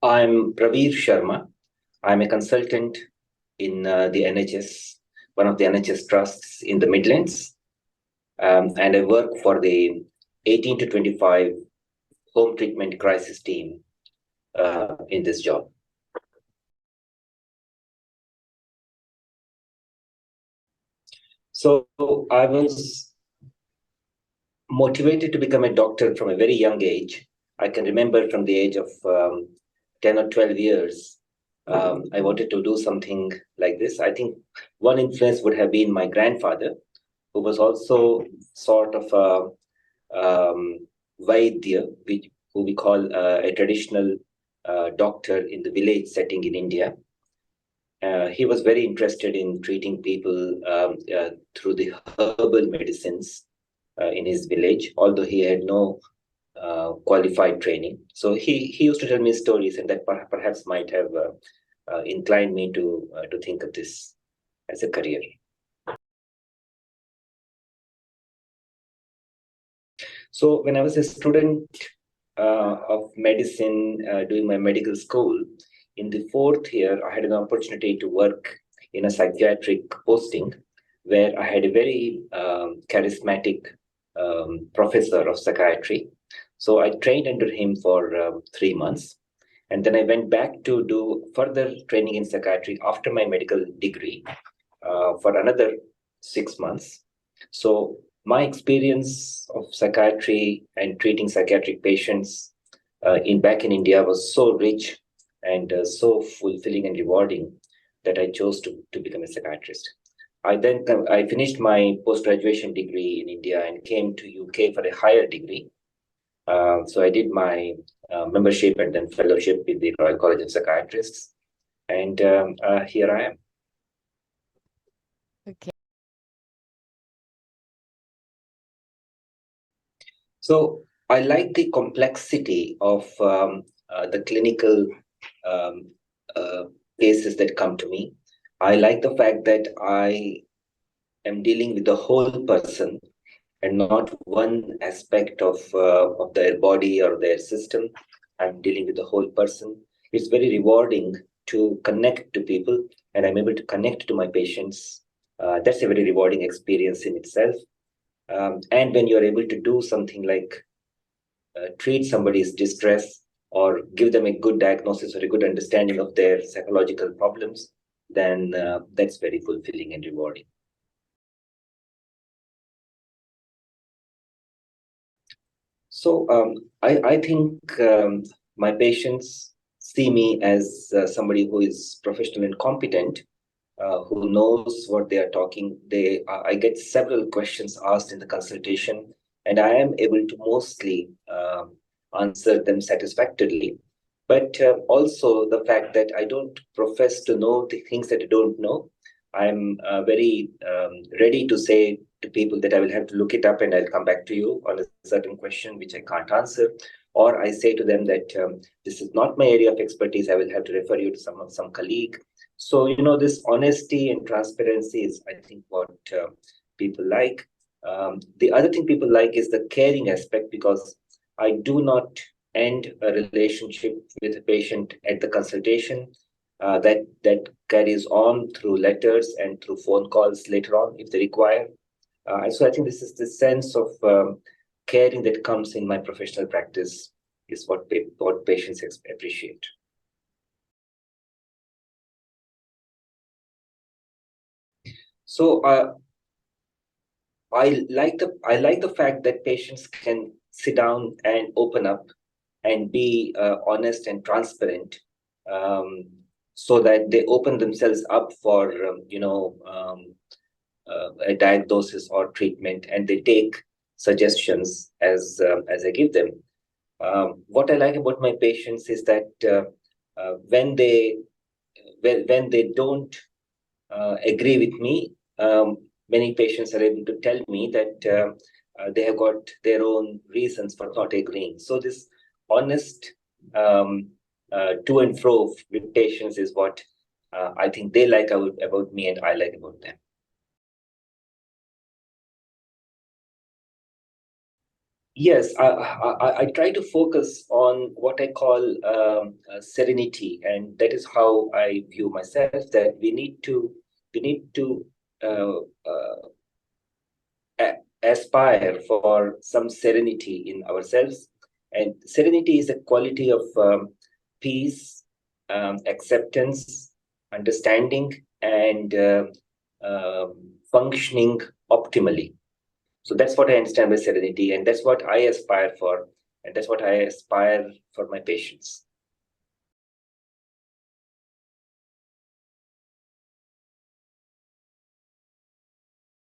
I'm Pravir Sharma. I'm a consultant in the NHS, one of the NHS trusts in the Midlands, and I work for the 18 to 25 home treatment crisis team in this job. So I was motivated to become a doctor from a very young age. I can remember from the age of 10 or 12 years, I wanted to do something like this. I think one influence would have been my grandfather, who was also sort of a Vaidya, who we call a traditional doctor in the village setting in India. He was very interested in treating people through the herbal medicines in his village, although he had no qualified training. So he used to tell me stories, and that perhaps might have inclined me to think of this as a career. So when I was a student of medicine, doing my medical school, in the fourth year, I had an opportunity to work in a psychiatric posting where I had a very charismatic professor of psychiatry. So I trained under him for 3 months. And then I went back to do further training in psychiatry after my medical degree for another 6 months. So my experience of psychiatry and treating psychiatric patients back in India was so rich and so fulfilling and rewarding that I chose to become a psychiatrist. I finished my post-graduation degree in India and came to UK for a higher degree. So I did my membership and then fellowship with the Royal College of Psychiatrists, and here I am. Okay. So I like the complexity of the clinical um, uh, cases that come to me. I like the fact that I am dealing with the whole person and not one aspect of their body or their system. I'm dealing with the whole person. It's very rewarding to connect to people, and I'm able to connect to my patients. That's a very rewarding experience in itself. And when you're able to do something like treat somebody's distress or give them a good diagnosis or a good understanding of their psychological problems, then that's very fulfilling and rewarding. So I think my patients see me as somebody who is professional and competent, who knows what they are talking. I get several questions asked in the consultation, and I am able to mostly answer them satisfactorily. But also the fact that I don't profess to know the things that I don't know. I'm very ready to say to people that I will have to look it up and I'll come back to you on a certain question which I can't answer. Or I say to them that this is not my area of expertise. I will have to refer you to some colleague. So, this honesty and transparency is, I think, what people like. The other thing people like is the caring aspect, because I do not end a relationship with a patient at the consultation. That carries on through letters and through phone calls later on if they require. So I think this is the sense of caring that comes in my professional practice is what patients appreciate. So I like the fact that patients can sit down and open up and be honest and transparent, so that they open themselves up for a diagnosis or treatment, and they take suggestions as I give them. What I like about my patients is that when they don't agree with me, many patients are able to tell me that they have got their own reasons for not agreeing. So this honest to and fro with patients is what I think they like about me and I like about them. Yes, I try to focus on what I call serenity, and that is how I view myself. That we need to uh, uh, aspire for some serenity in ourselves, and serenity is a quality of peace, acceptance, understanding, and functioning optimally. So that's what I understand by serenity, and that's what I aspire for, and that's what I aspire for my patients.